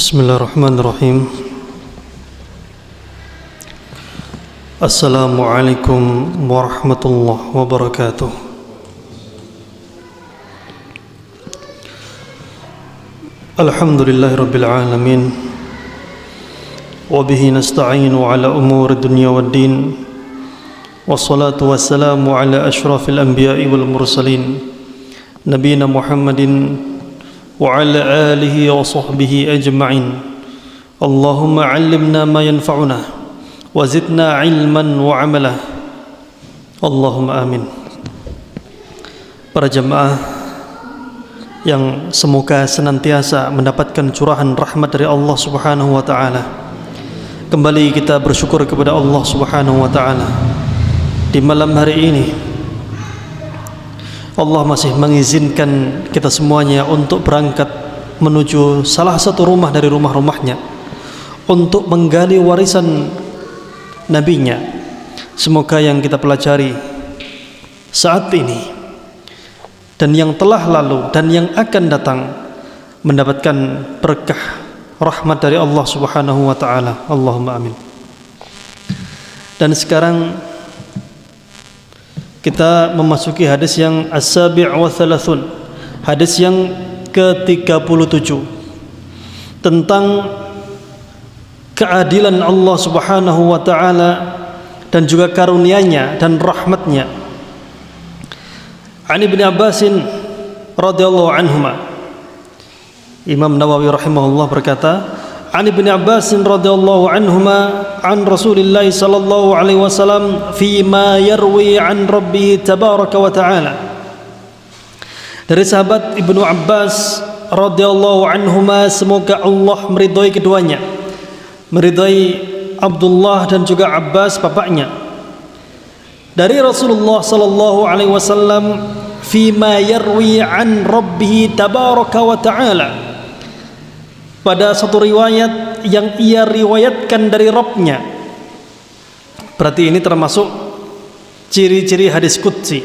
Bismillahirrahmanirrahim. Assalamualaikum warahmatullahi wabarakatuh. Alhamdulillahirabbil alamin. Wa bihi nasta'inu ala umuri dunya waddin. Wassalatu wassalamu ala asyrafil anbiya'i wal mursalin. Nabiyina Muhammadin wa ala alihi wa sahbihi ajma'in. Allahumma 'allimna ma yanfa'una wa zidna 'ilman wa 'amala. Allahumma amin. Para jemaah yang semoga senantiasa mendapatkan curahan rahmat dari Allah Subhanahu wa taala. Kembali kita bersyukur kepada Allah Subhanahu wa taala. Di malam hari ini Allah masih mengizinkan kita semuanya untuk berangkat menuju salah satu rumah dari rumah-rumahnya untuk menggali warisan nabinya. Semoga yang kita pelajari saat ini dan yang telah lalu dan yang akan datang mendapatkan berkah rahmat dari Allah Subhanahu wa taala. Allahumma amin. Dan sekarang kita memasuki hadis yang as-sabi' wa thalathun, hadis yang ke-37 tentang keadilan Allah Subhanahu wa taala dan juga karunia-Nya dan rahmat-Nya. An Ibnu Abbas radhiyallahu anhuma, Imam Nawawi rahimahullah berkata, An Ibnu Abbas radhiyallahu anhuma an Rasulillah sallallahu alaihi wasallam fi ma yarwi an Rabbih tabaraka wa taala. Dari sahabat Ibnu Abbas radhiyallahu anhuma, semoga Allah meridhai keduanya, meridhai Abdullah dan juga Abbas bapaknya, dari Rasulullah sallallahu alaihi wasallam fi ma yarwi an Rabbih tabaraka wa taala, pada satu riwayat yang ia riwayatkan dari Rabb-Nya. Berarti ini termasuk ciri-ciri hadis qudsi.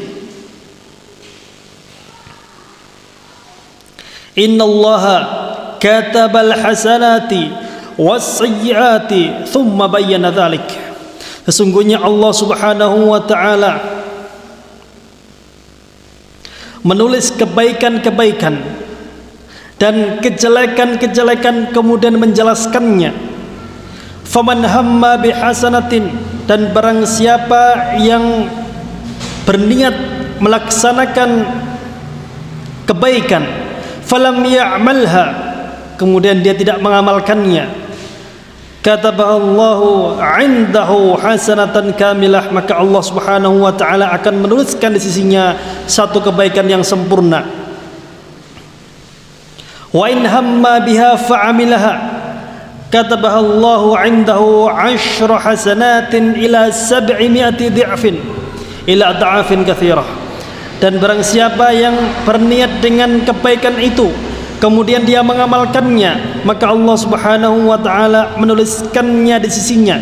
Innallaha katabal hasanati was-sayyiati thumma bayyana dzalik. Sesungguhnya Allah Subhanahu wa taala menulis kebaikan-kebaikan dan kejelekan-kejelekan, kemudian menjelaskannya. Faman hamma bihasanatin, dan barang siapa yang berniat melaksanakan kebaikan, falam ya'malha, kemudian dia tidak mengamalkannya, kataballahu 'indahu hasanatan kamilah, maka Allah Subhanahu wa taala akan menuliskan di sisinya satu kebaikan yang sempurna. Wa in hamma biha fa'amilaha katabaha Allahu 'indahu 'ashra hasanatin ila 700 dhi'fin ila ad'afin katsirah. Dan barang siapa yang berniat dengan kebaikan itu kemudian dia mengamalkannya, maka Allah Subhanahu wa taala menuliskannya di sisinya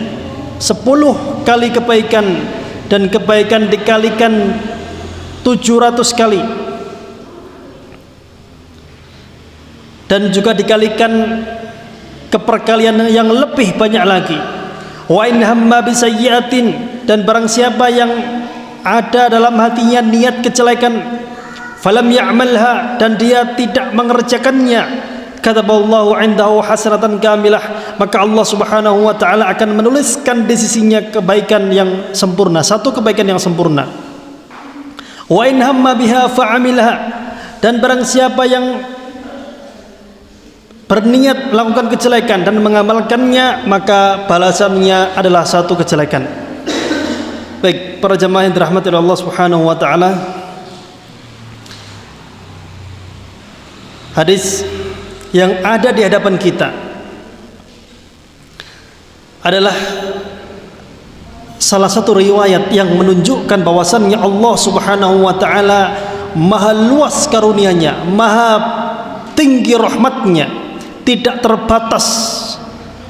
10 kali kebaikan, dan kebaikan dikalikan 700 kali, dan juga dikalikan keperkalian yang lebih banyak lagi. Wa in hamma bisayyi'atin, dan barang siapa yang ada dalam hatinya niat kejelekan, falam ya'malha, dan dia tidak mengerjakannya, kataballahu 'indahu hasanatan kamilah, maka Allah Subhanahu wa taala akan menuliskan di sisinya kebaikan yang sempurna, satu kebaikan yang sempurna. Wa in hamma biha fa'amilha, dan barang siapa yang berniat melakukan kejelekan dan mengamalkannya, maka balasannya adalah satu kejelekan. Baik, para jemaah yang dirahmati oleh Allah Subhanahu wa taala, hadis yang ada di hadapan kita adalah salah satu riwayat yang menunjukkan bahwasannya Allah Subhanahu wa taala maha luas karunia-Nya, maha tinggi rahmat-Nya, tidak terbatas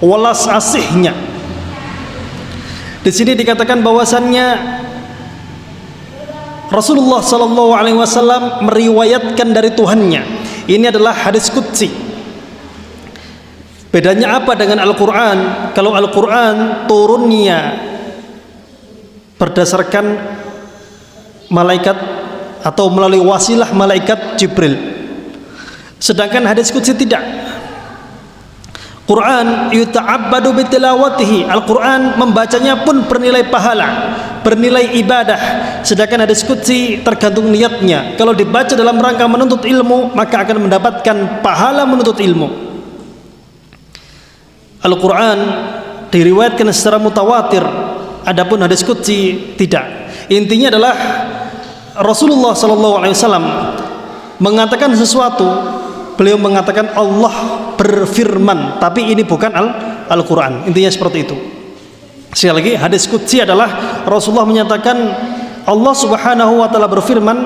welas asih-Nya. Di sini dikatakan bahwasannya Rasulullah sallallahu alaihi wasallam meriwayatkan dari Tuhannya. Ini adalah hadis qudsi. Bedanya apa dengan Al-Quran? Kalau Al-Quran turunnya berdasarkan malaikat atau melalui wasilah malaikat Jibril, sedangkan hadis qudsi tidak. Quran yuta'abbadu bitilawatihi, Al-Quran membacanya pun bernilai pahala, bernilai ibadah, sedangkan hadis qudsi tergantung niatnya. Kalau dibaca dalam rangka menuntut ilmu, maka akan mendapatkan pahala menuntut ilmu. Al-Quran diriwayatkan secara mutawatir, adapun hadis qudsi tidak. Intinya adalah Rasulullah SAW mengatakan sesuatu, beliau mengatakan Allah berfirman, tapi ini bukan Al-Quran. Intinya seperti itu. Sekali lagi, hadis qudsi adalah Rasulullah menyatakan Allah Subhanahu wa ta'ala berfirman,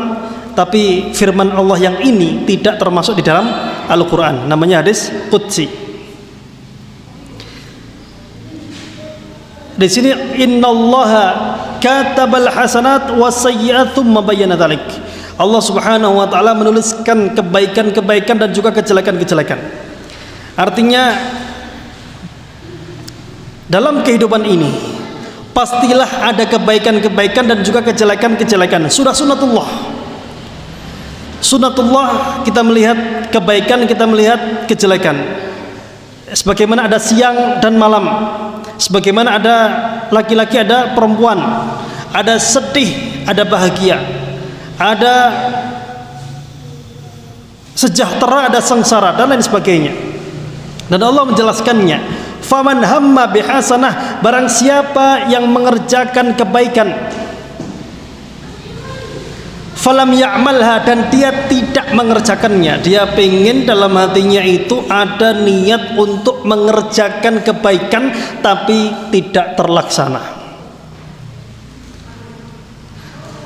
tapi firman Allah yang ini tidak termasuk di dalam Al-Quran. Namanya hadis qudsi. Di sini innallaha katabal hasanat wasayyi'at tsumma bayyana dzalik. Allah Subhanahu wa taala menuliskan kebaikan-kebaikan dan juga kejelekan-kejelekan. Artinya dalam kehidupan ini pastilah ada kebaikan-kebaikan dan juga kejelekan-kejelekan. Sudah sunatullah. Sunatullah, kita melihat kebaikan, kita melihat kejelekan. Sebagaimana ada siang dan malam, sebagaimana ada laki-laki, ada perempuan, ada sedih, ada bahagia, ada sejahtera, ada sengsara, dan lain sebagainya. Dan Allah menjelaskannya, faman hamma bihasanah, barang siapa yang mengerjakan kebaikan, falam ya'malha, dan dia tidak mengerjakannya, dia pengen dalam hatinya itu ada niat untuk mengerjakan kebaikan tapi tidak terlaksana,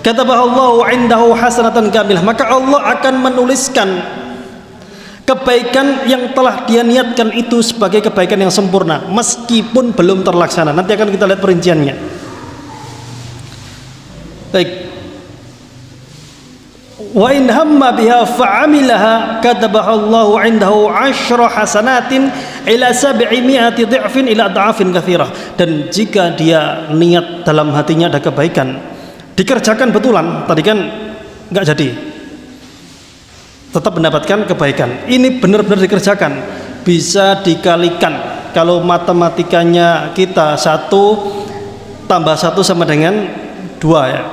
katabahallahu indahu hasanatan kamilah, maka Allah akan menuliskan kebaikan yang telah dia niatkan itu sebagai kebaikan yang sempurna meskipun belum terlaksana. Nanti akan kita lihat perinciannya. Baik. Wa in hamma biha fa'amilaha katabahallahu indahu 'ashra hasanatin ila 700 dhi'fin ila adhafin katsirah. Dan jika dia niat dalam hatinya ada kebaikan, dikerjakan betulan, tadi kan enggak jadi, tetap mendapatkan kebaikan. Ini benar-benar dikerjakan, bisa dikalikan. Kalau matematikanya kita 1 tambah 1 sama dengan 2 ya.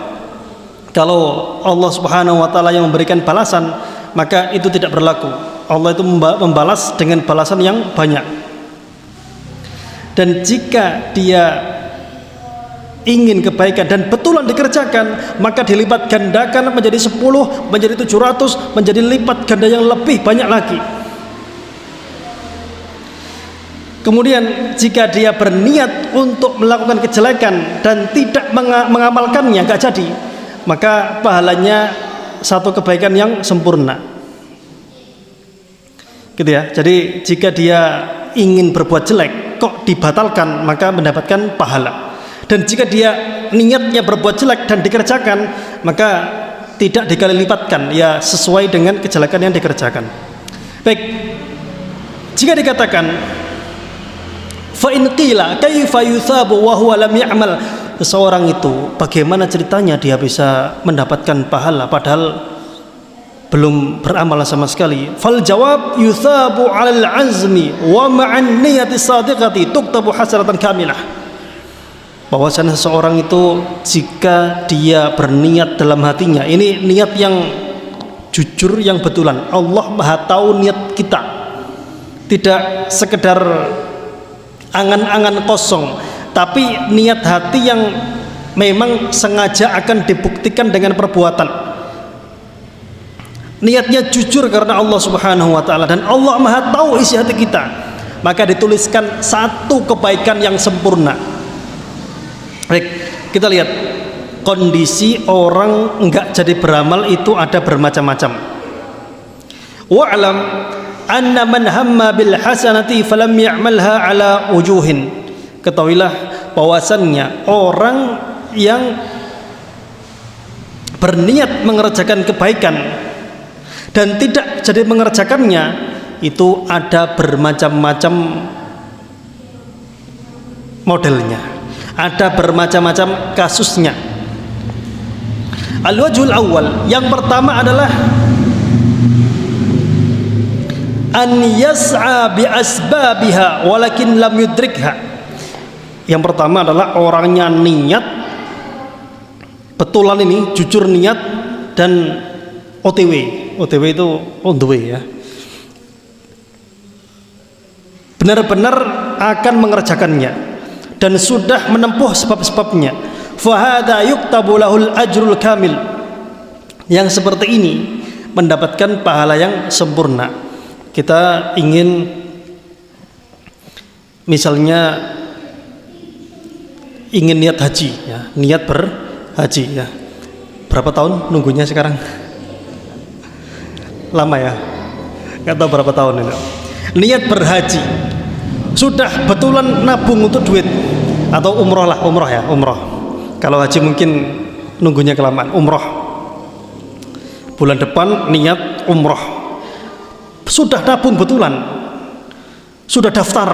Kalau Allah Subhanahu wa taala yang memberikan balasan, maka itu tidak berlaku. Allah itu membalas dengan balasan yang banyak. Dan jika dia ingin kebaikan dan betulan dikerjakan, maka dilipat gandakan menjadi 10, menjadi 700, menjadi lipat ganda yang lebih banyak lagi. Kemudian jika dia berniat untuk melakukan kejelekan dan tidak mengamalkannya, enggak jadi, maka pahalanya satu kebaikan yang sempurna. Gitu ya. Jadi jika dia ingin berbuat jelek kok dibatalkan, maka mendapatkan pahala. Dan jika dia niatnya berbuat jelek dan dikerjakan, maka tidak dikali lipatkan, ya sesuai dengan kejelekan yang dikerjakan. Baik. Jika dikatakan fa in qila kaifa yuthabu wa huwa lam ya'mal, seseorang itu bagaimana ceritanya dia bisa mendapatkan pahala padahal belum beramal sama sekali? Fal jawab yuthabu 'alal azmi wa ma'an niyati sadiqati tuktabu hasanatan kamilah. Bahwasanya seseorang itu jika dia berniat dalam hatinya, ini niat yang jujur, yang betulan, Allah Maha tahu niat kita, tidak sekedar angan-angan kosong, tapi niat hati yang memang sengaja akan dibuktikan dengan perbuatan. Niatnya jujur karena Allah Subhanahu wa taala, dan Allah Maha tahu isi hati kita, maka dituliskan satu kebaikan yang sempurna. Baik, kita lihat kondisi orang enggak jadi beramal itu ada bermacam-macam. Wa'lam anna man hamma bil hasanati falam ya'malha ala wujuhin. Ketahuilah bahwasannya orang yang berniat mengerjakan kebaikan dan tidak jadi mengerjakannya itu ada bermacam-macam modelnya, ada bermacam-macam kasusnya. Al-wajhul awal, yang pertama adalah an yas'a bi asbabiha walakin lam yudrikha. Yang pertama adalah orangnya niat betulan ini, jujur niat dan OTW. OTW itu on the way ya. Benar-benar akan mengerjakannya dan sudah menempuh sebab-sebabnya. Fahada yuktabu lahul ajrul kamil. Yang seperti ini mendapatkan pahala yang sempurna. Kita ingin misalnya ingin niat haji ya, niat berhaji ya. Berapa tahun nunggunya sekarang? Lama ya? Nggak tahu berapa tahun ini. Niat berhaji, sudah betulan nabung untuk duit, atau umroh lah, umroh ya, umroh. Kalau haji mungkin nunggunya kelamaan. Umroh bulan depan niat umroh, sudah nabung betulan, sudah daftar,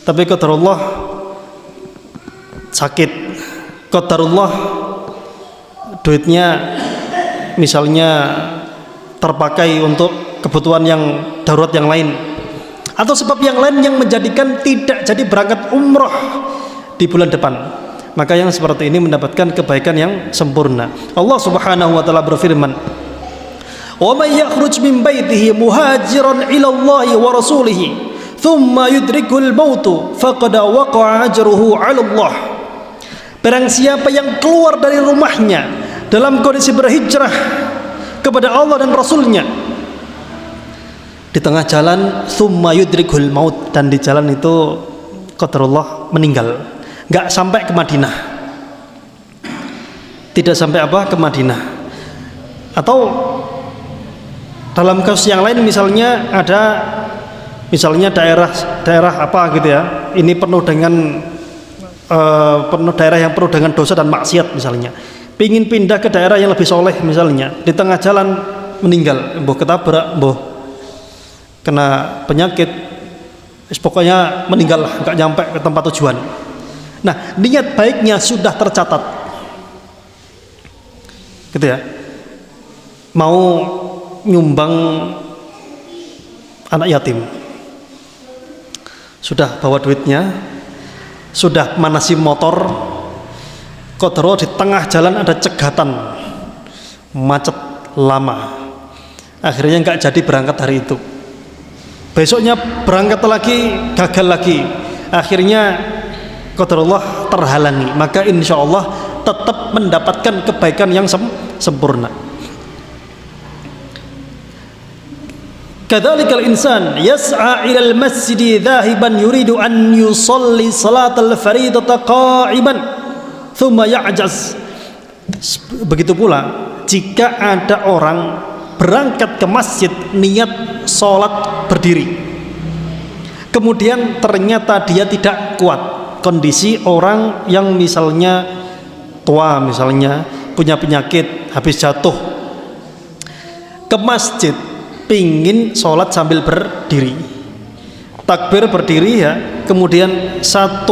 tapi qadarullah sakit, qadarullah duitnya misalnya terpakai untuk kebutuhan yang darurat yang lain, atau sebab yang lain yang menjadikan tidak jadi berangkat umroh di bulan depan, maka yang seperti ini mendapatkan kebaikan yang sempurna. Allah Subhanahu wa taala berfirman, "Wa may yakhruj min baitihi muhajiran ila Allah wa rasulih, thumma yudrikul maut, faqad waqa'a ajruhu 'ala Allah." Barang siapa yang keluar dari rumahnya dalam kondisi berhijrah kepada Allah dan Rasulnya, di tengah jalan thumma yudrikul maut, dan di jalan itu qadarullah meninggal, nggak sampai ke Madinah, tidak sampai apa ke Madinah. Atau dalam kasus yang lain, misalnya ada misalnya daerah apa gitu ya, ini penuh dengan penuh daerah yang penuh dengan dosa dan maksiat, misalnya pingin pindah ke daerah yang lebih soleh, misalnya di tengah jalan meninggal, mbuh ketabrak, mbuh kena penyakit, pokoknya meninggal lah, nggak nyampe ke tempat tujuan. Nah, niat baiknya sudah tercatat, gitu ya. Mau nyumbang anak yatim, sudah bawa duitnya, sudah manasi motor, kodro di tengah jalan ada cegatan, macet lama, akhirnya nggak jadi berangkat hari itu. Besoknya berangkat lagi, gagal lagi, akhirnya qadarullah terhalangi, maka insya Allah tetap mendapatkan kebaikan yang sempurna. Kadzalikal insan yas'a ilal masjidi dhahiban yuridu an yusalli salatal faridata qa'iban thumma ya'jaz. Begitu pula jika ada orang berangkat ke masjid niat sholat berdiri, kemudian ternyata dia tidak kuat, kondisi orang yang misalnya tua, misalnya punya penyakit, habis jatuh ke masjid, pingin sholat sambil berdiri, takbir berdiri ya, kemudian 1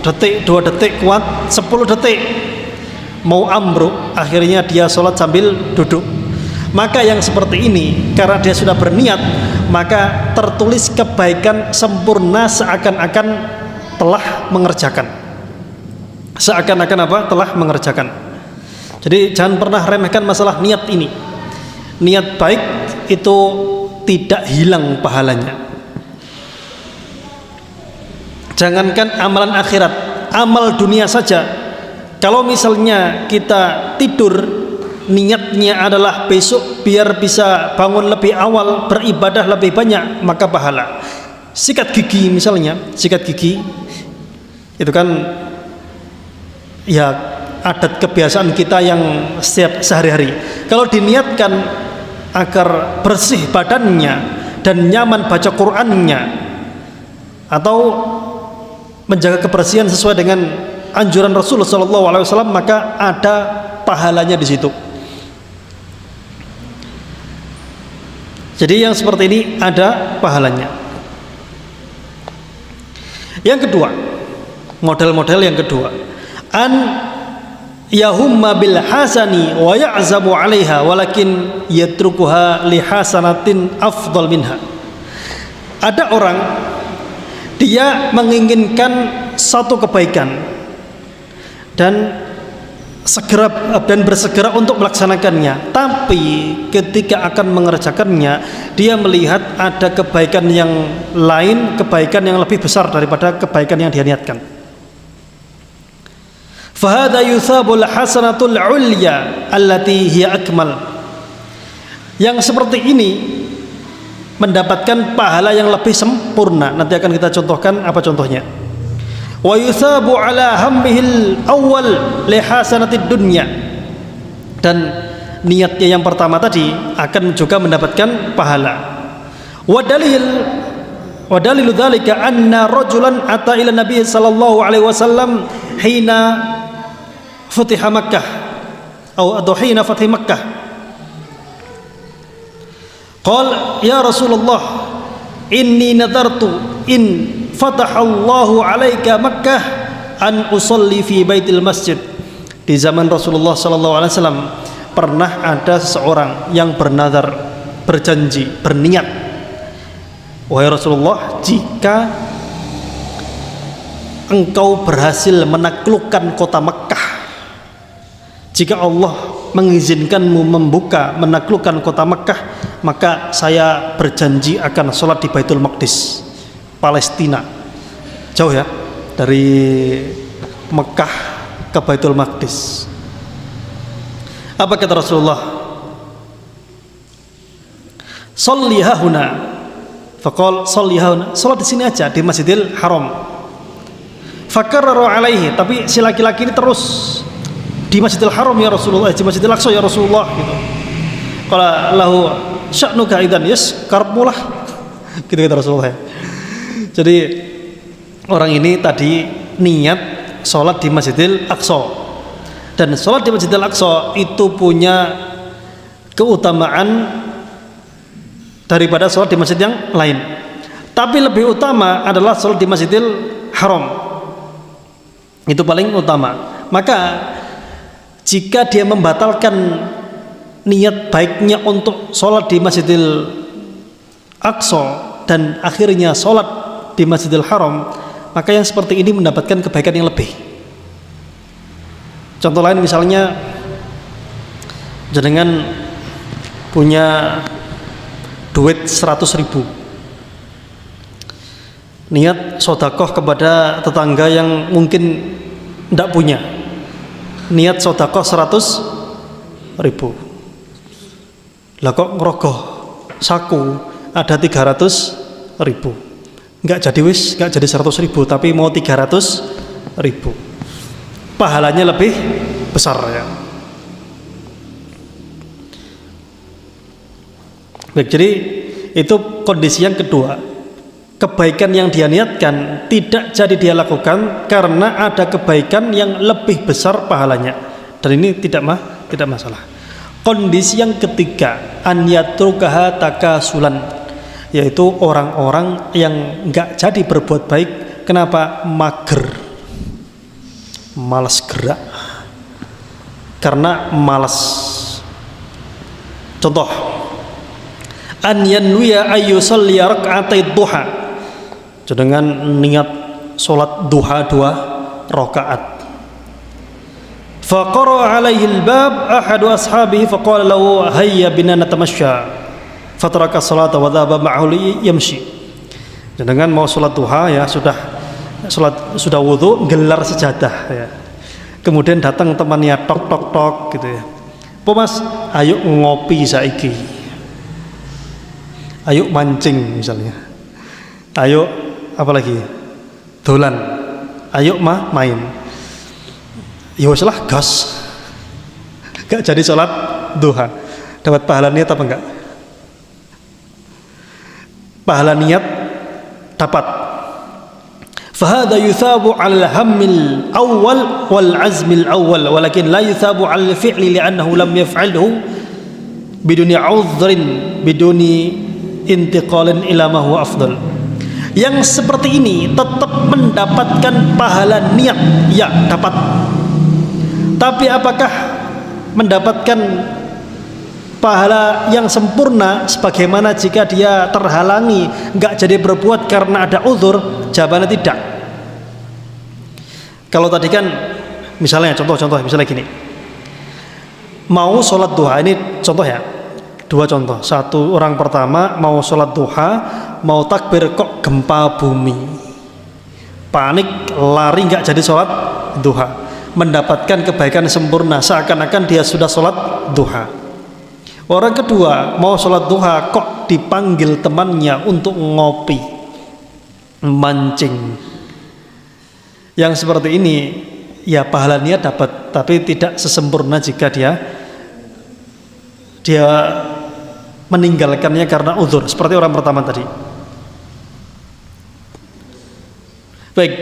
detik, 2 detik kuat, 10 detik mau ambruk, akhirnya dia sholat sambil duduk. Maka yang seperti ini, karena dia sudah berniat, maka tertulis kebaikan sempurna, seakan-akan telah mengerjakan, seakan-akan apa? Telah mengerjakan. Jadi jangan pernah remehkan masalah niat ini. Niat baik itu tidak hilang pahalanya. Jangankan amalan akhirat, amal dunia saja, kalau misalnya kita tidur niatnya adalah besok biar bisa bangun lebih awal, beribadah lebih banyak, maka pahala. Sikat gigi misalnya, sikat gigi itu kan ya adat kebiasaan kita yang setiap sehari-hari. Kalau diniatkan agar bersih badannya dan nyaman baca Qur'annya, atau menjaga kebersihan sesuai dengan anjuran Rasulullah SAW, maka ada pahalanya di situ. Jadi yang seperti ini ada pahalanya. Yang kedua, model-model yang kedua, an yahumma bil hasani wa ya'zamu 'alaiha walakin yatrukuha li hasanatin afdal minha. Ada orang dia menginginkan satu kebaikan dan bersegera untuk melaksanakannya, tapi ketika akan mengerjakannya dia melihat ada kebaikan yang lain, kebaikan yang lebih besar daripada kebaikan yang dia niatkan. Fahadha yuthabul hasanatul ulya allati hiya akmal. Yang seperti ini mendapatkan pahala yang lebih sempurna. Nanti akan kita contohkan apa contohnya. Wa yuthabu ala hammihil awwal li hasanatid dunya. Dan niatnya yang pertama tadi akan juga mendapatkan pahala. Wa dalilu dzalika anna rajulan ata ila nabiy sallallahu alaihi wasallam hina futiha Makkah atau hina fathi Makkah. Qala ya Rasulullah inni nadartu in fatahallahu alaika Makkah an usalli fi baitil masjid. Di zaman Rasulullah sallallahu alaihi wasallam pernah ada seseorang yang bernazar, berjanji, berniat, wahai Rasulullah, jika engkau berhasil menaklukkan kota Makkah, jika Allah mengizinkanmu menaklukkan kota Makkah, maka saya berjanji akan sholat di Baitul Maqdis, Palestina. Jauh ya dari Mekah ke Baitul Maqdis. Apa kata Rasulullah? Sholli hahuna. Faqal sholli hahuna, sholat di sini aja, di Masjidil Haram. Fakarraru alaihi, tapi si laki-laki ini terus, di Masjidil Haram ya Rasulullah, di Masjidil Aqsa ya Rasulullah gitu. Qala lahu sya'nuka idzan, yes, karepmu lah. Gitu kata Rasulullah. Jadi orang ini tadi niat sholat di Masjidil Aqsa, dan sholat di Masjidil Aqsa itu punya keutamaan daripada sholat di masjid yang lain, tapi lebih utama adalah sholat di Masjidil Haram, itu paling utama. Maka jika dia membatalkan niat baiknya untuk sholat di Masjidil Aqsa dan akhirnya sholat di Masjidil Haram, maka yang seperti ini mendapatkan kebaikan yang lebih. Contoh lain misalnya, jenengan punya duit 100.000, niat sodakoh kepada tetangga yang mungkin tidak punya, niat sodakoh 100.000. Lah kok ngerogoh saku ada 300.000, nggak jadi 100.000, tapi mau 300.000, pahalanya lebih besar ya. Baik, jadi itu kondisi yang kedua, kebaikan yang dia niatkan tidak jadi dia lakukan karena ada kebaikan yang lebih besar pahalanya, dan ini tidak masalah. Kondisi yang ketiga, an yatrukaha takasulan, yaitu orang-orang yang nggak jadi berbuat baik. Kenapa? Mager, malas gerak, karena malas. Contoh, an yanwiya ayyusalli rak'atai duha, dengan niat sholat duha 2 rakaat. Faqara alaihi al-bab ahadu ashabihi faqala lahu hayya bina natamasya, fataraka salata wa dhaba ma'ahu yamshi. Dengan mau sholat duha ya, sudah wudu, gelar sejadah ya. Kemudian datang temannya tok tok tok gitu ya. Po mas, ayo ngopi saiki. Ayo mancing misalnya. Ayo apa lagi? Dolan. Ayo main. Ya wis lah gas. Gak jadi sholat duha. Dapat pahala niat apa enggak? Pahala niat dapat. Fahada yuthabu 'ala al-hammil awwal wal 'azmil awwal, walakin la yuthabu 'ala al-fi'li li'annahu lam yaf'alhu biduni 'udhrin biduni intiqalin ila ma huwa afdal. Yang seperti ini tetap mendapatkan pahala niat, ya dapat. Tapi apakah mendapatkan pahala yang sempurna sebagaimana jika dia terhalangi, nggak jadi berbuat karena ada uzur? Jawabannya tidak. Kalau tadi kan misalnya contoh misalnya gini, mau sholat duha, ini contoh ya, dua contoh. Satu, orang pertama mau sholat duha, mau takbir kok gempa bumi, panik lari nggak jadi sholat duha, mendapatkan kebaikan sempurna seakan-akan dia sudah sholat duha. Orang kedua mau sholat duha kok dipanggil temannya untuk ngopi, mancing. Yang seperti ini ya pahala niat dapat, tapi tidak sesempurna jika dia meninggalkannya karena uzur, seperti orang pertama tadi. Baik,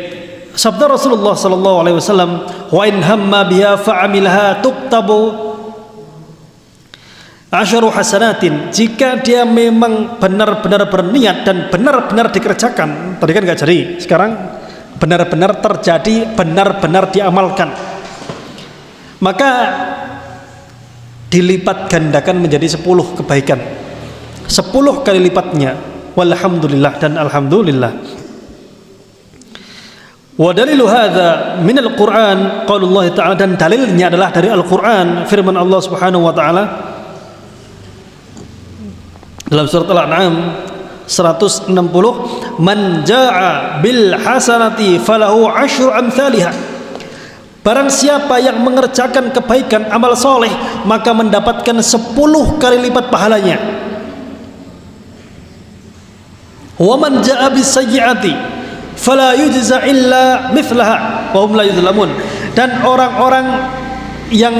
sabda Rasulullah sallallahu alaihi wasallam, wa in hamma biha fa'amilha tuktabu asyaru hasanatin. Jika dia memang benar-benar berniat dan benar-benar dikerjakan, tadi kan nggak jadi, sekarang benar-benar terjadi, benar-benar diamalkan, maka dilipat gandakan menjadi 10 kebaikan, 10 kali lipatnya. Walhamdulillah dan alhamdulillah. Wa dalilu hadza min al-Qur'an qaulullah ta'ala, dan dalilnya adalah dari Al-Qur'an, firman Allah Subhanahu wa taala dalam surat Al-An'am 160, man jaa'a bil hasanati falahu asyru amsalihha. Barang siapa yang mengerjakan kebaikan, amal soleh, maka mendapatkan 10 kali lipat pahalanya. Wa man jaa'a bis sayyi'ati fala yujza illa mithlaha wa hum la yuzlamun. Dan orang-orang yang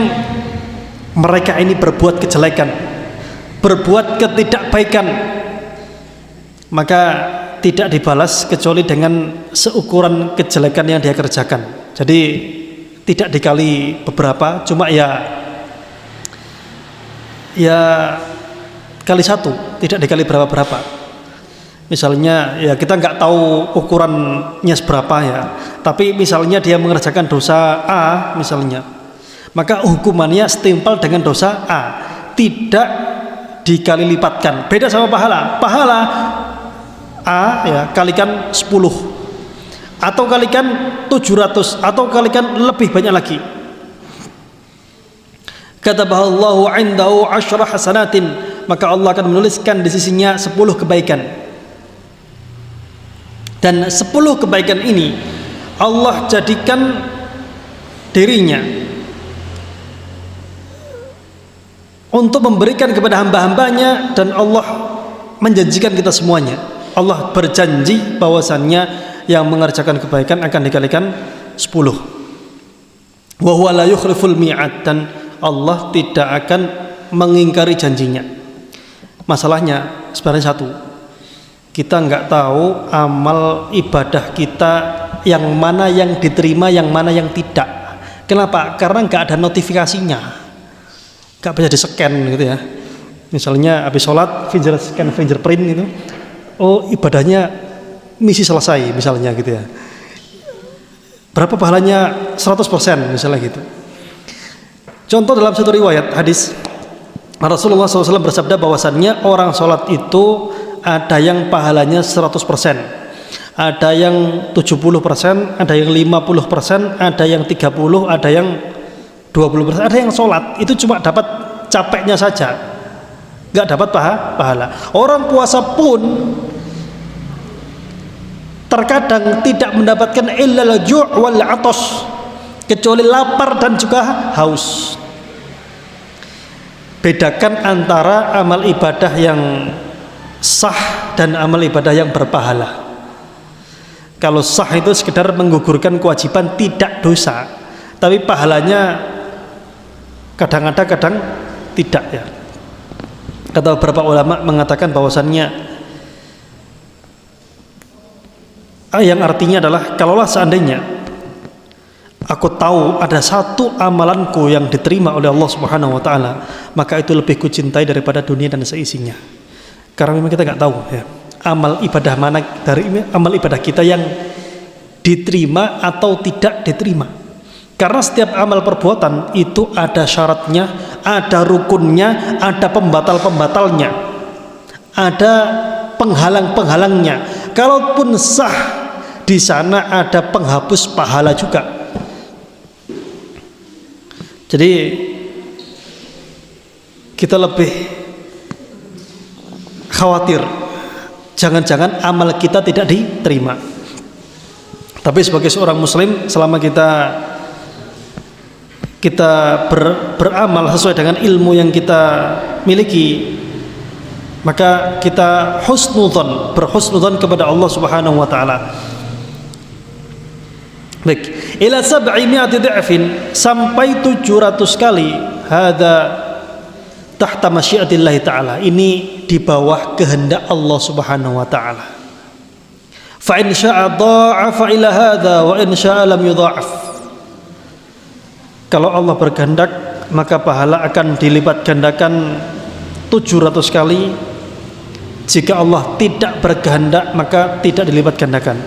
mereka ini berbuat kejelekan, berbuat ketidakbaikan, maka tidak dibalas kecuali dengan seukuran kejelekan yang dia kerjakan. Jadi tidak dikali beberapa, cuma ya kali 1, tidak dikali berapa-berapa. Misalnya ya kita nggak tahu ukurannya seberapa ya, tapi misalnya dia mengerjakan dosa A misalnya, maka hukumannya setimpal dengan dosa A, tidak dikali lipatkan. Beda sama pahala A ya kalikan 10, atau kalikan 700, atau kalikan lebih banyak lagi. Katabahallahu indahu asyra hasanatin, maka Allah akan menuliskan di sisinya 10 kebaikan. Dan 10 kebaikan ini Allah jadikan dirinya untuk memberikan kepada hamba-hambanya, dan Allah menjanjikan kita semuanya. Allah berjanji bahwasannya yang mengerjakan kebaikan akan dikalikan 10. Wa huwa la yukhliful mi'ad, dan Allah tidak akan mengingkari janjinya. Masalahnya sebenarnya satu, kita nggak tahu amal ibadah kita yang mana yang diterima, yang mana yang tidak. Kenapa? Karena nggak ada notifikasinya, nggak bisa di-scan gitu ya. Misalnya habis sholat, scan fingerprint itu, oh ibadahnya misi selesai misalnya gitu ya, berapa pahalanya 100% misalnya gitu. Contoh dalam satu riwayat hadis, Rasulullah SAW bersabda bahwasannya orang sholat itu ada yang pahalanya 100%, ada yang 70%, ada yang 50%, ada yang 30%, ada yang 20%. Ada yang sholat itu cuma dapat capeknya saja, nggak dapat pahala. Orang puasa pun terkadang tidak mendapatkan illal ju' wal 'atas, kecuali lapar dan juga haus. Bedakan antara amal ibadah yang sah dan amal ibadah yang berpahala. Kalau sah itu sekedar menggugurkan kewajiban, tidak dosa, tapi pahalanya kadang ada kadang tidak ya. Kata beberapa ulama mengatakan bahwasannya yang artinya adalah, kalaulah seandainya aku tahu ada satu amalanku yang diterima oleh Allah Subhanahu wa taala, maka itu lebih kucintai daripada dunia dan seisinya. Karena memang kita nggak tahu ya, amal ibadah mana dari amal ibadah kita yang diterima atau tidak diterima. Karena setiap amal perbuatan itu ada syaratnya, ada rukunnya, ada pembatal-pembatalnya, ada penghalang-penghalangnya. Kalaupun sah, di sana ada penghapus pahala juga. Jadi kita lebih khawatir jangan-jangan amal kita tidak diterima. Tapi sebagai seorang muslim, selama kita beramal sesuai dengan ilmu yang kita miliki, maka kita berhusnudzon kepada Allah Subhanahu wa taala. Baik, ila 700 dha'fin, sampai 700 kali. Hada tahta masyiatillah ta'ala, ini di bawah kehendak Allah Subhanahu wa ta'ala. Fa in syaa dha'afa ila hadza wa in syaa lam yudha'af. Kalau Allah berkehendak, maka pahala akan dilipat gandakan 700 kali. Jika Allah tidak berkehendak, maka tidak dilipat gandakan.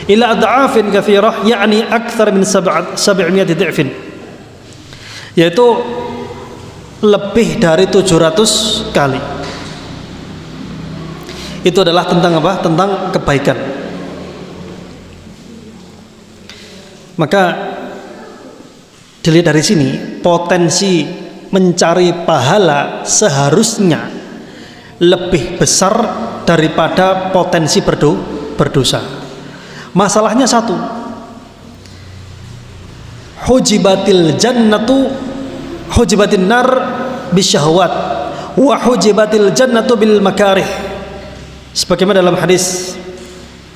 Ila ad'afin katsirah, yakni aktsar min 700 dha'fin, yaitu lebih dari 700 kali. Itu adalah tentang apa? Tentang kebaikan. Maka dilihat dari sini, potensi mencari pahala seharusnya lebih besar daripada potensi berdosa. Masalahnya satu, hujibatin nar bisyahwat wa hujibatil jannatu bil makarih, sebagaimana dalam hadis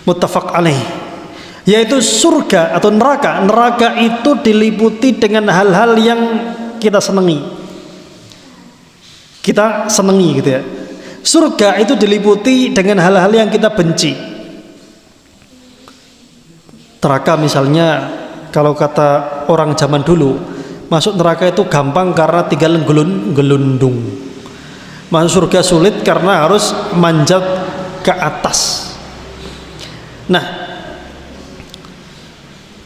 muttafaq alaih, yaitu surga atau neraka itu diliputi dengan hal-hal yang kita senangi gitu ya. Surga itu diliputi dengan hal-hal yang kita benci. Neraka misalnya, kalau kata orang zaman dulu, masuk neraka itu gampang karena tinggal gelundung. Masuk surga sulit karena harus manjat ke atas. Nah,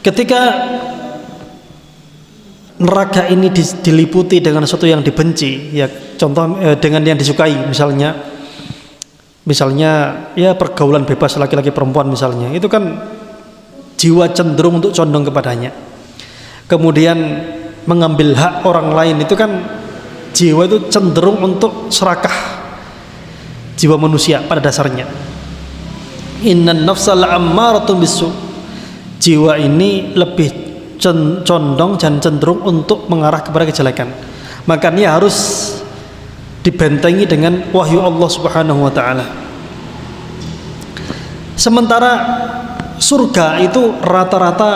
ketika neraka ini diliputi dengan sesuatu yang dibenci, ya contoh dengan yang disukai, misalnya ya pergaulan bebas laki-laki perempuan misalnya, itu kan jiwa cenderung untuk condong kepadanya. Kemudian mengambil hak orang lain, itu kan jiwa itu cenderung untuk serakah, jiwa manusia pada dasarnya. Innan nafsa la'ammaratun bisu, jiwa ini lebih condong dan cenderung untuk mengarah kepada kejelekan. Makanya harus dibentengi dengan wahyu Allah Subhanahu wa ta'ala. Sementara surga itu rata-rata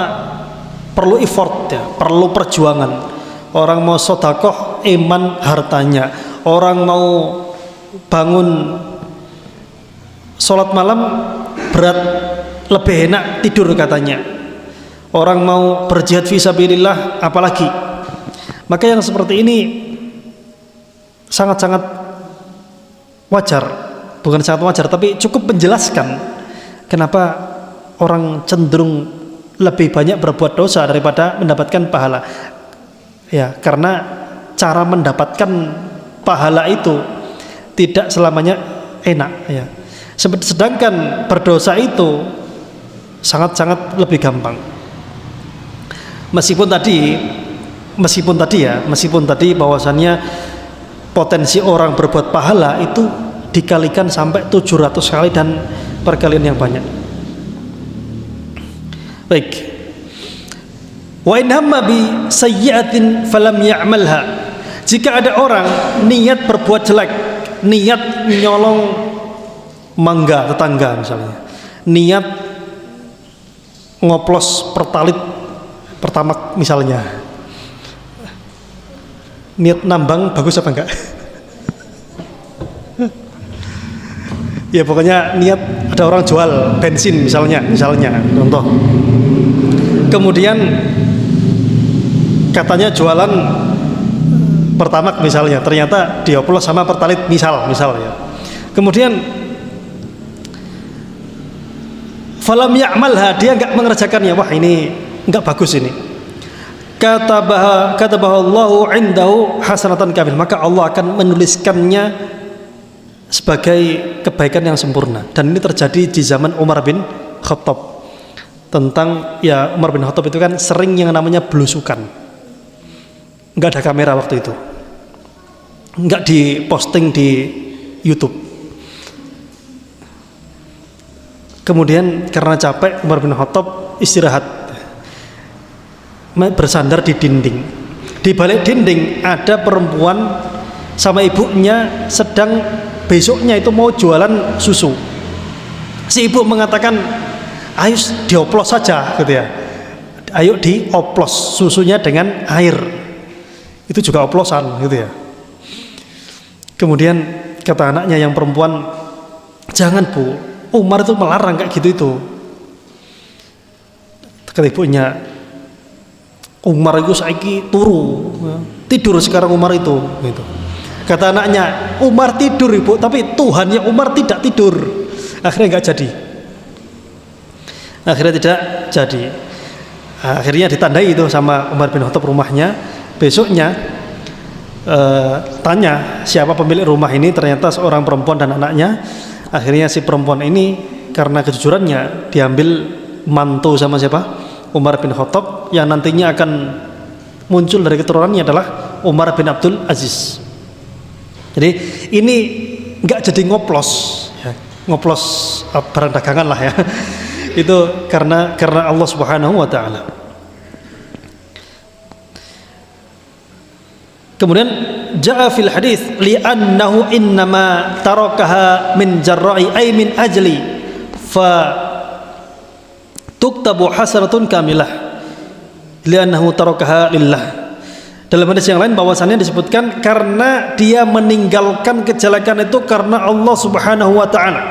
perlu effort ya, perlu perjuangan. Orang mau sedekah, iman hartanya. Orang mau bangun sholat malam, berat, lebih enak tidur katanya. Orang mau berjihad fisabilillah, apalagi. Maka yang seperti ini sangat-sangat wajar, bukan sangat wajar, tapi cukup menjelaskan kenapa orang cenderung lebih banyak berbuat dosa daripada mendapatkan pahala. Ya, karena cara mendapatkan pahala itu tidak selamanya enak ya. Sedangkan berdosa itu sangat-sangat lebih gampang. Meskipun tadi bahwasannya potensi orang berbuat pahala itu dikalikan sampai 700 kali dan perkalian yang banyak. Baik. Wa in hamma bi sayyi'atin falam ya'malha. Jika ada orang niat berbuat jelek, niat nyolong mangga tetangga misalnya, niat ngoplos pertalit pertamak misalnya, niat nambang, bagus apa enggak? Ya pokoknya niat, ada orang jual bensin misalnya contoh, kemudian katanya jualan pertamak misalnya, ternyata dioplos sama pertalit misal ya. Kemudian falam ya'malha, dia enggak mengerjakannya, wah ini enggak bagus ini. Katabaha Allahu indahu hasanatan kamil, maka Allah akan menuliskannya sebagai kebaikan yang sempurna. Dan ini terjadi di zaman Umar bin Khattab. Tentang ya Umar bin Khattab itu kan sering yang namanya belusukan. Enggak ada kamera waktu itu, enggak diposting di YouTube. Kemudian karena capek Umar bin Khattab istirahat, bersandar di dinding. Di balik dinding ada perempuan sama ibunya sedang besoknya itu mau jualan susu. Si ibu mengatakan, ayo dioplos saja gitu ya, ayo dioplos susunya dengan air, itu juga oplosan gitu ya. Kemudian kata anaknya yang perempuan, jangan Bu, Umar itu melarang kayak gitu itu. Kata ibunya, Umar itu saiki turu, tidur sekarang Umar itu gitu. Kata anaknya, Umar tidur Ibu, tapi Tuhannya Umar tidak tidur. Akhirnya nggak jadi. Akhirnya ditandai itu sama Umar bin Khattab rumahnya. Besoknya tanya siapa pemilik rumah ini, ternyata seorang perempuan dan anaknya. Akhirnya si perempuan ini karena kejujurannya diambil mantu sama siapa? Umar bin Khattab, yang nantinya akan muncul dari keturunannya adalah Umar bin Abdul Aziz. Jadi ini nggak jadi ngoplos ya, ngoplos barang dagangan lah ya. Itu karena Allah Subhanahu wa taala. Kemudian jaa fil hadis li'annahu innama tarakaha min jarra'i ay min ajli fa tuktabu hasanatun kamilah li'annahu tarakaha lillah. Dalam hadis yang lain bahwasannya disebutkan karena dia meninggalkan kejelekan itu karena Allah Subhanahu wa taala.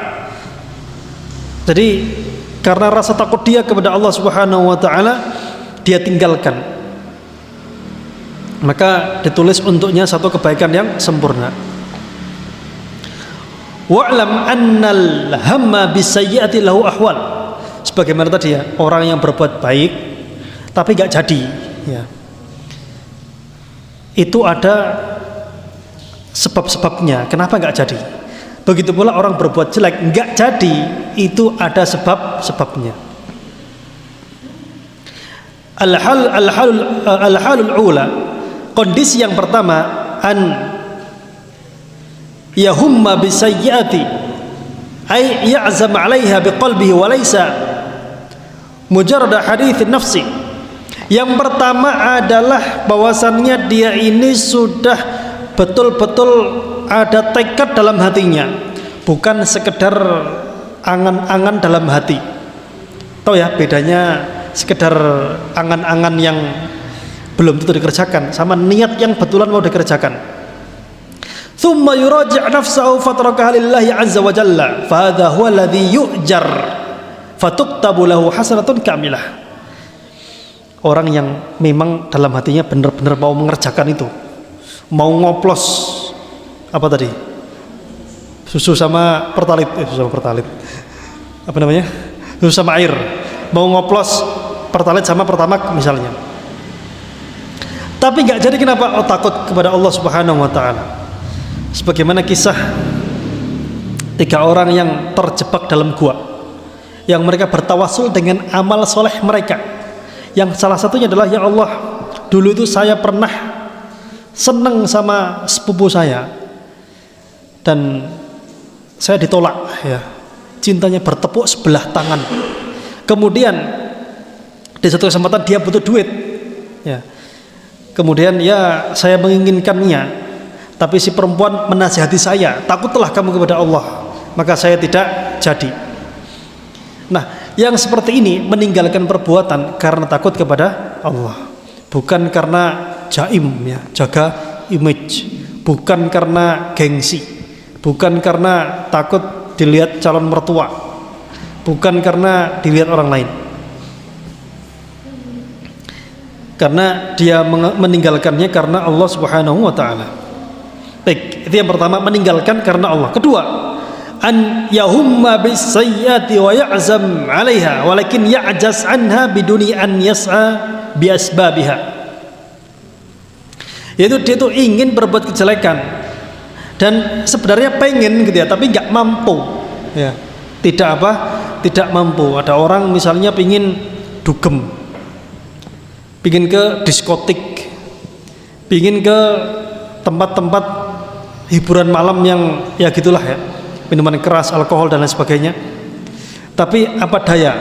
Jadi karena rasa takut dia kepada Allah Subhanahu wa taala, dia tinggalkan. Maka ditulis untuknya satu kebaikan yang sempurna. Wa'lam annal hamma bisayyi'ati lahu ahwal. Sebagaimana tadi ya, orang yang berbuat baik tapi enggak jadi ya. Itu ada sebab-sebabnya kenapa enggak jadi. Begitu pula orang berbuat jelek enggak jadi, itu ada sebab-sebabnya. Al-halul ula, kondisi yang pertama, an yahumma bisayyiati ay ya'zam 'alaiha biqalbihi wa laysa mujarrad hadits nafsi. Yang pertama adalah bahwasannya dia ini sudah betul-betul ada tekad dalam hatinya, bukan sekedar angan-angan dalam hati. Tahu ya bedanya sekedar angan-angan yang belum tentu dikerjakan sama niat yang betulan mau dikerjakan. Thumma yuraji' nafsahu fatarakaha lillahi azza wa jalla fa hadha huwa alladhi yu'jar fatuktabu lahu hasanatun kamilah. Orang yang memang dalam hatinya benar-benar mau mengerjakan itu, mau ngoplos apa tadi? Susu sama pertalit, apa namanya? Susu sama air, mau ngoplos pertalit sama pertamak misalnya. Tapi nggak jadi, kenapa? Oh, takut kepada Allah Subhanahu wa taala. Sebagaimana kisah 3 orang yang terjebak dalam gua, yang mereka bertawasul dengan amal soleh mereka. Yang salah satunya adalah, ya Allah, dulu itu saya pernah senang sama sepupu saya dan saya ditolak ya, cintanya bertepuk sebelah tangan. Kemudian di satu kesempatan dia butuh duit ya, kemudian ya saya menginginkannya, tapi si perempuan menasihati saya, takutlah kamu kepada Allah, maka saya tidak jadi. Nah, yang seperti ini meninggalkan perbuatan karena takut kepada Allah, bukan karena jaim ya, jaga image, bukan karena gengsi, bukan karena takut dilihat calon mertua, bukan karena dilihat orang lain. Karena dia meninggalkannya karena Allah Subhanahu wa taala. Baik, itu yang pertama, meninggalkan karena Allah. Kedua, an yahumma bis sayyati wa ya'zam 'alaiha walakin ya'jaz anha biduni an yas'a bi asbabiha. Yaitu dia itu ingin berbuat kejelekan dan sebenarnya pengen gitu ya, tapi nggak mampu ya. Tidak mampu. Ada orang misalnya pingin dugem, pingin ke diskotik, pingin ke tempat-tempat hiburan malam yang ya gitulah ya, minuman keras, alkohol dan lain sebagainya. Tapi apa daya,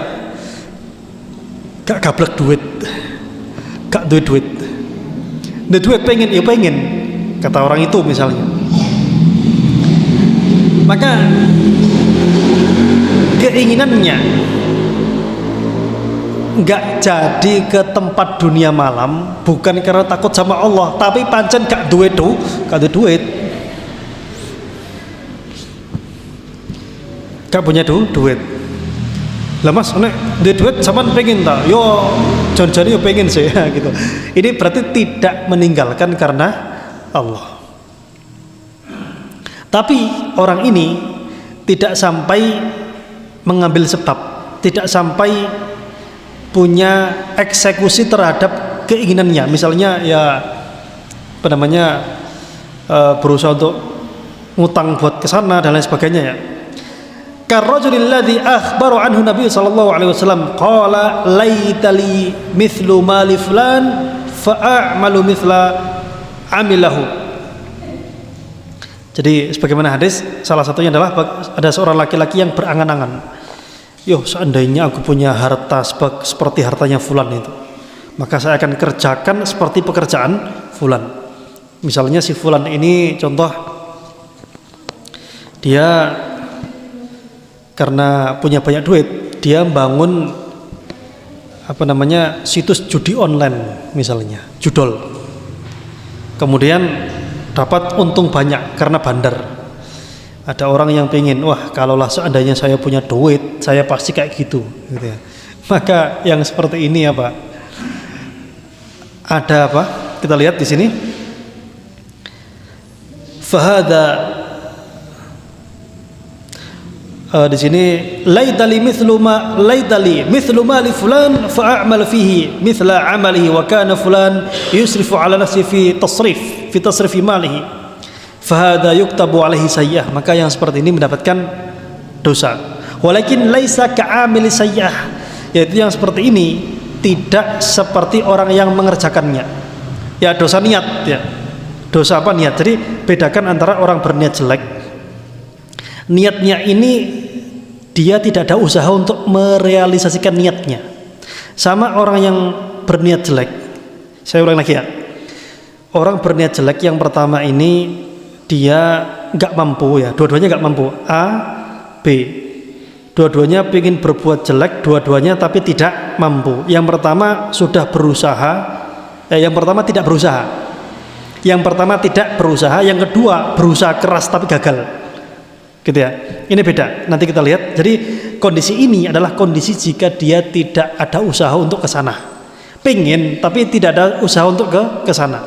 gak gablek duit, gak duit. Duit pengen, ya pengen, kata orang itu misalnya. Maka keinginannya nggak jadi ke tempat dunia malam bukan karena takut sama Allah, tapi pancen gak duit gak punya duit. Lah mas, nek duit sampean pengen tak? Yo jan-jane yo pengen sih gitu. Ini berarti tidak meninggalkan karena Allah. Tapi orang ini tidak sampai mengambil sebab, tidak sampai punya eksekusi terhadap keinginannya. Misalnya ya apa namanya, berusaha untuk ngutang buat kesana dan lain sebagainya ya. Karrajulil ladzi akhbara anhu Nabi sallallahu alaihi wasallam qala laitali mithlu mali fulan fa'amalu mithla amilahu. Jadi sebagaimana hadis, salah satunya adalah ada seorang laki-laki yang berangan-angan, yo seandainya aku punya harta seperti hartanya fulan itu, maka saya akan kerjakan seperti pekerjaan fulan. Misalnya si fulan ini contoh, dia karena punya banyak duit, dia bangun apa namanya, situs judi online misalnya, judol. Kemudian dapat untung banyak karena bandar. Ada orang yang pengen, wah kalaulah seandainya saya punya duit, saya pasti kayak gitu ya. Maka yang seperti ini apa? Ada apa? Kita lihat di sini. Fahada di sini laitali mithlu ma li fulan fa'amal fihi mithla amalihi wa kana fulan yusrifu ala nafsi fi tasrifi malihi fahada yuktabu alaihi sayyah. Maka yang seperti ini mendapatkan dosa. Walakin laisa ka'amili sayyah, yaitu yang seperti ini tidak seperti orang yang mengerjakannya. Ya dosa niat ya. Dosa apa? Niat. Jadi bedakan antara orang berniat jelek, niatnya ini dia tidak ada usaha untuk merealisasikan niatnya, sama orang yang berniat jelek. Saya ulang lagi ya, orang berniat jelek yang pertama ini dia nggak mampu ya, dua-duanya nggak mampu, A, B, dua-duanya ingin berbuat jelek, dua-duanya tapi tidak mampu. Yang pertama sudah berusaha, yang pertama tidak berusaha, yang pertama tidak berusaha, yang kedua berusaha keras tapi gagal. Gitu ya. Ini beda. Nanti kita lihat. Jadi kondisi ini adalah kondisi jika dia tidak ada usaha untuk ke sana. Pengen tapi tidak ada usaha untuk ke sana.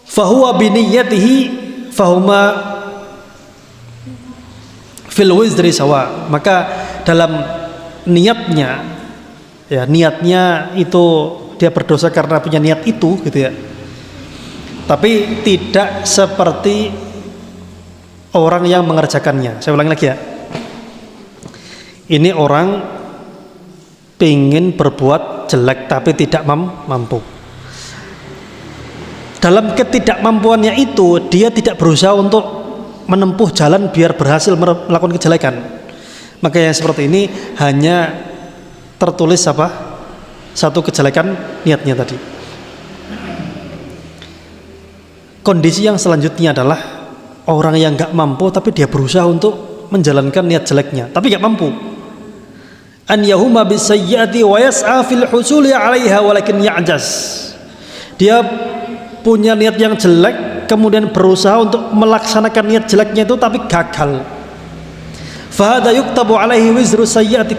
Fahuwa biniyatihi fahuma fil wizri sawa. Maka dalam niatnya ya, niatnya itu dia berdosa karena punya niat itu gitu ya. Tapi tidak seperti orang yang mengerjakannya. Saya ulangi lagi ya. Ini orang pengen berbuat jelek tapi tidak mampu. Dalam ketidakmampuannya itu dia tidak berusaha untuk menempuh jalan biar berhasil melakukan kejelekan. Maka yang seperti ini hanya tertulis apa? Satu kejelekan niatnya tadi. Kondisi yang selanjutnya adalah orang yang gak mampu tapi dia berusaha untuk menjalankan niat jeleknya tapi gak mampu. An yahuma bisayyati wa yas'a fil husuli 'alaiha walakin ya'jaz. Dia punya niat yang jelek kemudian berusaha untuk melaksanakan niat jeleknya itu tapi gagal. Fa hadza yuktabu 'alaihi wizru sayyati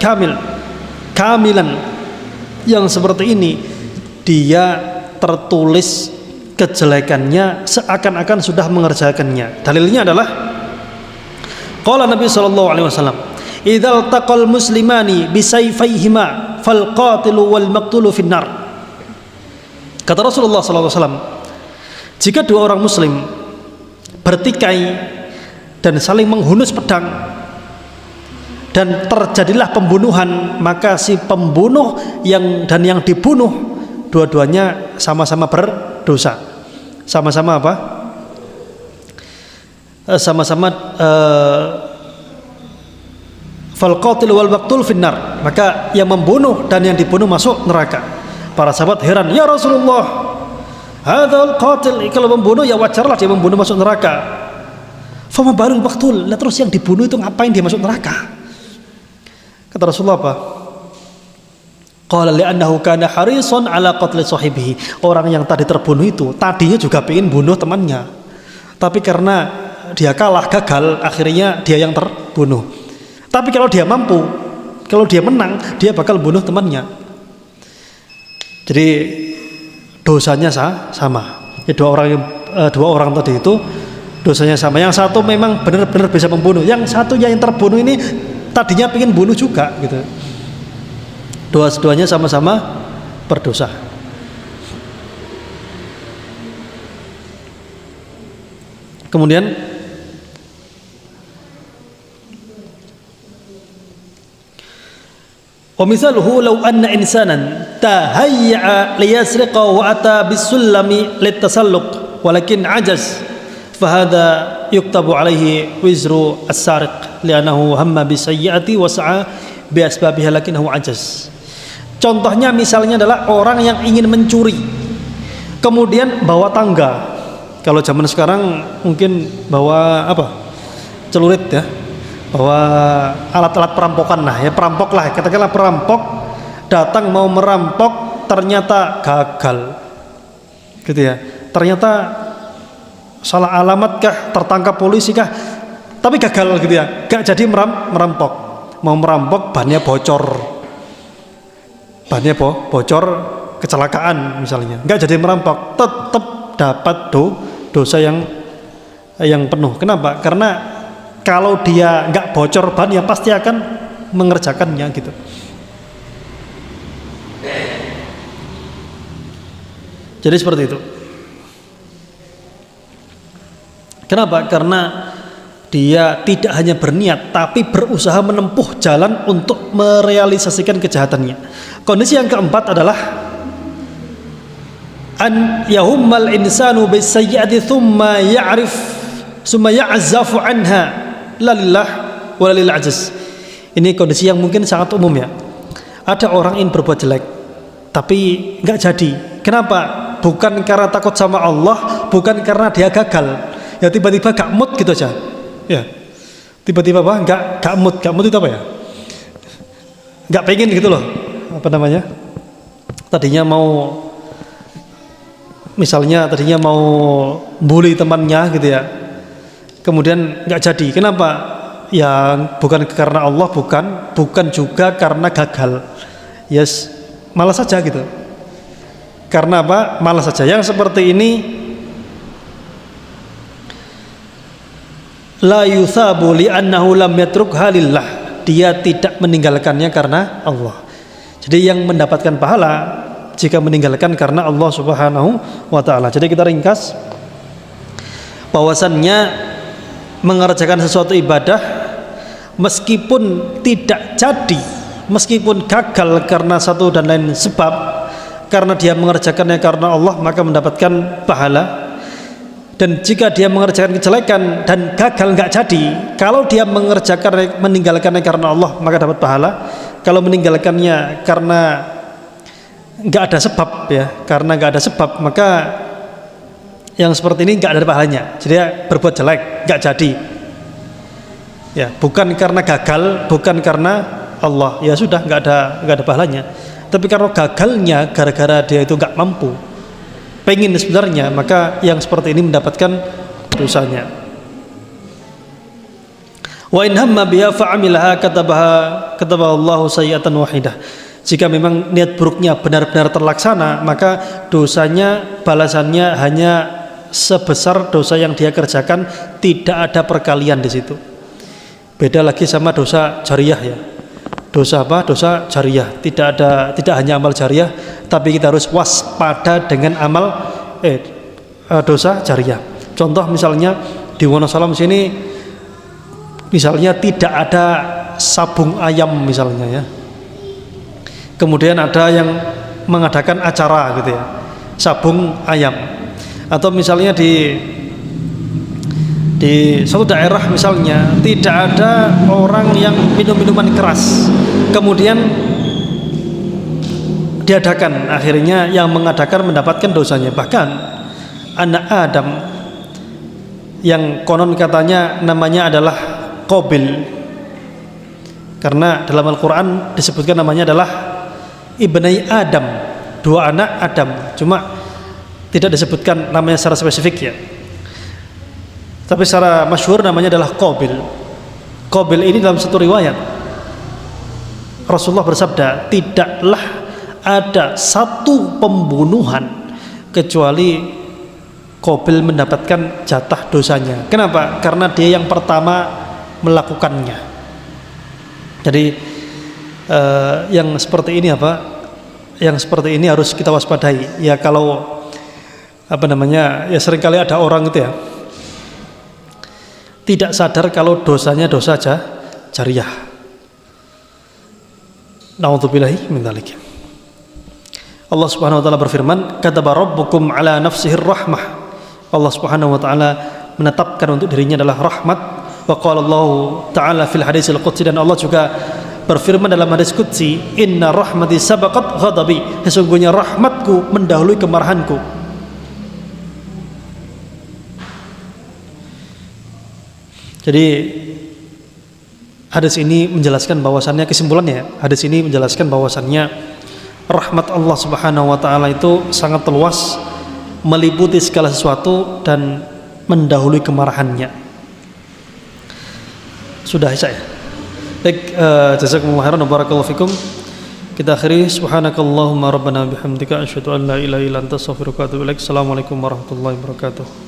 kamilan. Yang seperti ini dia tertulis kejelekannya seakan-akan sudah mengerjakannya. Dalilnya adalah qala Nabi sallallahu alaihi wasallam, "Idzal taqal muslimani bisayfayhima fal qatilu wal maqtulu finnar." Kata Rasulullah sallallahu alaihi wasallam, jika dua orang muslim bertikai dan saling menghunus pedang dan terjadilah pembunuhan, maka si pembunuh dan yang dibunuh dua-duanya sama-sama berdosa. Sama-sama apa? Sama-sama fal qatil wal maqtul finnar, maka yang membunuh dan yang dibunuh masuk neraka. Para sahabat heran, "Ya Rasulullah, hadzal qatil, kalau membunuh ya wajarlah dia membunuh masuk neraka. Fama balul maqtul, lah terus yang dibunuh itu ngapain dia masuk neraka?" Kata Rasulullah apa? Qala li'annahu kana harisan ala qatli sahibihi. Orang yang tadi terbunuh itu tadinya juga ingin bunuh temannya, tapi karena dia kalah, gagal, akhirnya dia yang terbunuh. Tapi kalau dia mampu, kalau dia menang, dia bakal bunuh temannya. Jadi dosanya sama. Ya, dua orang tadi itu dosanya sama. Yang satu memang benar-benar bisa membunuh, yang satunya yang terbunuh ini tadinya ingin bunuh juga gitu. Dua-duanya sama-sama berdosa. Kemudian wa misaluhu law anna insanan tahayya liyasriqa wa ata bis-sullami litasalluq walakin ajaz fahada yuktabu alaihi wizru as-sariq li'annahu hamma bisayyi'ati wa sa'a bi asbabiha lakinnahu ajaz. Contohnya misalnya adalah orang yang ingin mencuri kemudian bawa tangga. Kalau zaman sekarang mungkin bawa apa? Celurit ya. Bawa alat-alat perampokan lah ya, perampok lah, katakanlah perampok datang mau merampok ternyata gagal gitu ya, ternyata salah alamat kah, tertangkap polisi kah, tapi gagal gitu ya, gak jadi merampok, mau merampok bannya bocor kecelakaan misalnya, gak jadi merampok, tetap dapat dosa yang penuh. Kenapa? Karena kalau dia nggak bocor ban ya pasti akan mengerjakannya gitu. Jadi seperti itu. Kenapa? Karena dia tidak hanya berniat tapi berusaha menempuh jalan untuk merealisasikan kejahatannya. Kondisi yang keempat adalah an yahummal insanu bisayyi'ati thumma ya'zafu anha lalillah walalil ajiz. Ini kondisi yang mungkin sangat umum ya. Ada orang ingin berbuat jelek tapi nggak jadi. Kenapa? Bukan karena takut sama Allah, bukan karena dia gagal. Ya tiba-tiba gak mood gitu aja. Ya. Tiba-tiba apa? Gak mood itu apa ya? Gak pengen gitu loh. Apa namanya? Tadinya mau bully temannya gitu ya. Kemudian nggak jadi. Kenapa? Ya bukan karena Allah, bukan juga karena gagal. Yes, malas saja gitu. Karena apa? Malas saja. Yang seperti ini la yuthabu li'annahu lam yatrukha lillah. Dia tidak meninggalkannya karena Allah. Jadi yang mendapatkan pahala jika meninggalkan karena Allah Subhanahu wa taala. Jadi kita ringkas bahwasannya mengerjakan sesuatu ibadah meskipun tidak jadi, meskipun gagal karena satu dan lain sebab, karena dia mengerjakannya karena Allah maka mendapatkan pahala. Dan jika dia mengerjakan kejelekan dan gagal nggak jadi, kalau dia meninggalkannya karena Allah maka dapat pahala. Kalau meninggalkannya karena nggak ada sebab ya, karena nggak ada sebab maka yang seperti ini nggak ada pahalanya. Jadi dia berbuat jelek nggak jadi ya, bukan karena gagal, bukan karena Allah, ya sudah nggak ada pahalanya. Tapi kalau gagalnya gara-gara dia itu nggak mampu, pengen sebenarnya, maka yang seperti ini mendapatkan dosanya. Wa in hamma biha fa'amilaha katabaha Allahu sayyi'atan wahidah. Jika memang niat buruknya benar-benar terlaksana, maka dosanya, balasannya hanya sebesar dosa yang dia kerjakan, tidak ada perkalian di situ. Beda lagi sama dosa jariyah ya. Dosa apa? Dosa jariyah. Tidak hanya amal jariyah, tapi kita harus waspada dengan amal dosa jariyah. Contoh misalnya di Wonosalam sini, misalnya tidak ada sabung ayam misalnya ya. Kemudian ada yang mengadakan acara gitu ya, sabung ayam. Atau misalnya di suatu daerah misalnya tidak ada orang yang minum minuman keras, kemudian diadakan, akhirnya yang mengadakan mendapatkan dosanya. Bahkan anak Adam yang konon katanya namanya adalah Qabil, karena dalam Al-Quran disebutkan namanya adalah Ibnai Adam, dua anak Adam, cuma tidak disebutkan namanya secara spesifik ya. Tapi secara masyhur namanya adalah Qabil. Qabil ini dalam satu riwayat Rasulullah bersabda, tidaklah ada satu pembunuhan kecuali Qabil mendapatkan jatah dosanya. Kenapa? Karena dia yang pertama melakukannya. Jadi yang seperti ini Yang seperti ini harus kita waspadai. Ya kalau ya seringkali ada orang itu ya tidak sadar kalau dosanya dosa jariyah. Na'udzubillahi min dzalik. Allah Subhanahu wa taala berfirman, "Kataba rabbukum ala nafsihi rahmah." Allah Subhanahu wa taala menetapkan untuk dirinya adalah rahmat. Wa qala Allah taala fil hadisil qudsi, dan Allah juga berfirman dalam hadis qudsi, "Inna rahmati sabaqat ghadabi." Sesungguhnya rahmatku mendahului kemarahanku. Jadi hadis ini menjelaskan bahwasannya, kesimpulannya hadis ini menjelaskan bahwasannya rahmat Allah Subhanahu wa taala itu sangat luas, meliputi segala sesuatu dan mendahului kemarahannya. Sudah Isya ya. Baik, jazakumullahu khairan wa barakallahu fikum. Kita akhiri, subhanakallahumma rabbana bihamdika asyhadu an la ilaha illa anta astaghfiruka wa atubu ilaik. Assalamualaikum warahmatullahi wabarakatuh.